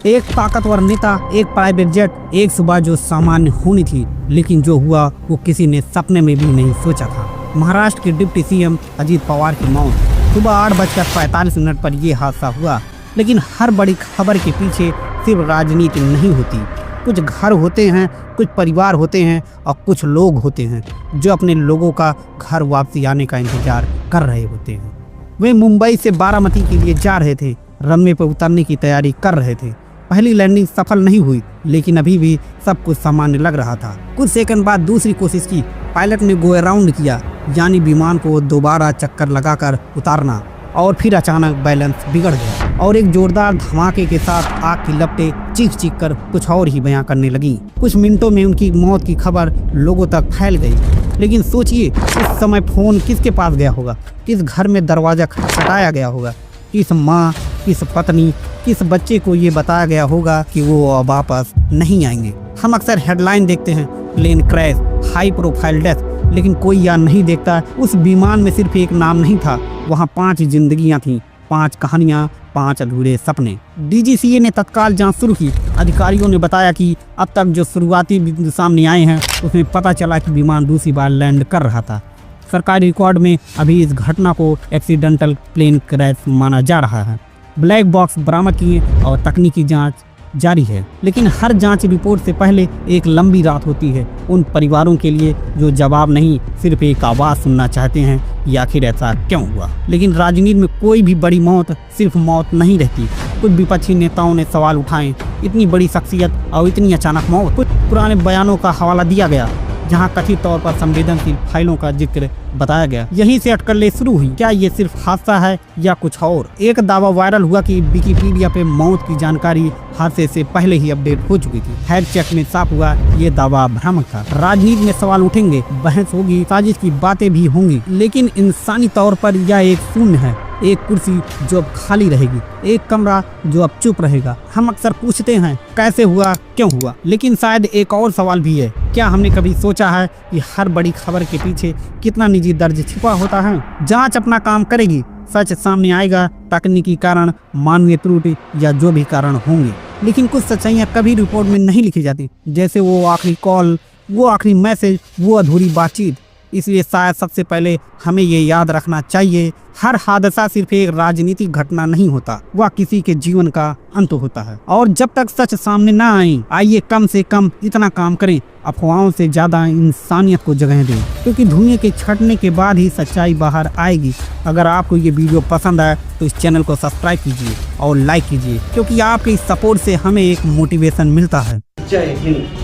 एक ताकतवर नेता, एक प्राइवेट जेट, एक सुबह जो सामान्य होनी थी, लेकिन जो हुआ वो किसी ने सपने में भी नहीं सोचा था। महाराष्ट्र के डिप्टी सीएम अजीत पवार की मौत। सुबह 8:45 पर यह हादसा हुआ। लेकिन हर बड़ी खबर के पीछे सिर्फ राजनीति नहीं होती। कुछ घर होते हैं, कुछ परिवार होते हैं और कुछ लोग होते हैं जो अपने लोगों का घर वापसी आने का इंतजार कर रहे होते हैं। वे मुंबई से बारामती के लिए जा रहे थे, रनवे पर उतरने की तैयारी कर रहे थे। पहली लैंडिंग सफल नहीं हुई, लेकिन अभी भी सब कुछ सामान्य लग रहा था। कुछ सेकंड बाद दूसरी कोशिश की। पायलट ने गो अराउंड किया, यानी विमान को दोबारा चक्कर लगाकर उतारना, और फिर अचानक बैलेंस बिगड़ गया और एक जोरदार धमाके के साथ आग की लपटें चीख चीख कर कुछ और ही बयां करने लगी। कुछ मिनटों में उनकी मौत की खबर लोगों तक फैल गई। लेकिन सोचिए, उस समय फोन किसके पास गया होगा, किस घर में दरवाजा खटखटाया गया होगा, किस माँ, किस पत्नी, किस बच्चे को ये बताया गया होगा कि वो वापस नहीं आएंगे। हम अक्सर हेडलाइन देखते हैं, plane crash, high profile death, लेकिन कोई यह नहीं देखता उस विमान में सिर्फ एक नाम नहीं था, वहाँ 5 जिंदगियां थीं, 5 कहानियां, 5 अधूरे सपने। डीजीसीए ने तत्काल जांच शुरू की। अधिकारियों ने बताया कि अब तक जो शुरुआती बिंदु सामने आए हैं उसमें पता चला कि विमान दूसरी बार लैंड कर रहा था। सरकारी रिकॉर्ड में अभी इस घटना को एक्सीडेंटल प्लेन क्रैश माना जा रहा है। ब्लैक बॉक्स बरामद किए और तकनीकी जांच जारी है। लेकिन हर जांच रिपोर्ट से पहले एक लंबी रात होती है उन परिवारों के लिए जो जवाब नहीं, सिर्फ एक आवाज़ सुनना चाहते हैं कि आखिर ऐसा क्यों हुआ। लेकिन राजनीति में कोई भी बड़ी मौत सिर्फ मौत नहीं रहती। कुछ विपक्षी नेताओं ने सवाल उठाए, इतनी बड़ी शख्सियत और इतनी अचानक मौत। कुछ पुराने बयानों का हवाला दिया गया जहां कथित तौर पर संवेदनशील फाइलों का जिक्र बताया गया। यहीं से अटकलें शुरू हुई। क्या ये सिर्फ हादसा है या कुछ और? एक दावा वायरल हुआ कि विकिपीडिया पे मौत की जानकारी हादसे से पहले ही अपडेट हो चुकी थी। फैक्ट चेक में साफ हुआ ये दावा भ्रामक था। राजनीति में सवाल उठेंगे, बहस होगी, साजिश की बातें भी होंगी, लेकिन इंसानी तौर पर यह एक शून्य है। एक कुर्सी जो अब खाली रहेगी, एक कमरा जो अब चुप रहेगा। हम अक्सर पूछते हैं कैसे हुआ, क्यों हुआ, लेकिन शायद एक और सवाल भी है, क्या हमने कभी सोचा है कि हर बड़ी खबर के पीछे कितना निजी दर्द छिपा होता है? जांच अपना काम करेगी, सच सामने आएगा, तकनीकी कारण, मानवीय त्रुटि या जो भी कारण होंगे। लेकिन कुछ सच्चाइयाँ कभी रिपोर्ट में नहीं लिखी जाती, जैसे वो आखिरी कॉल, वो आखिरी मैसेज, वो अधूरी बातचीत। इसलिए शायद सबसे पहले हमें ये याद रखना चाहिए, हर हादसा सिर्फ एक राजनीतिक घटना नहीं होता, वह किसी के जीवन का अंत होता है। और जब तक सच सामने ना आए, आइए कम से कम इतना काम करें, अफवाहों से ज्यादा इंसानियत को जगह दें, क्योंकि धुएं के छटने के बाद ही सच्चाई बाहर आएगी। अगर आपको ये वीडियो पसंद आए तो इस चैनल को सब्सक्राइब कीजिए और लाइक कीजिए, क्योंकि आपके इस सपोर्ट से हमें एक मोटिवेशन मिलता है। जय हिंद।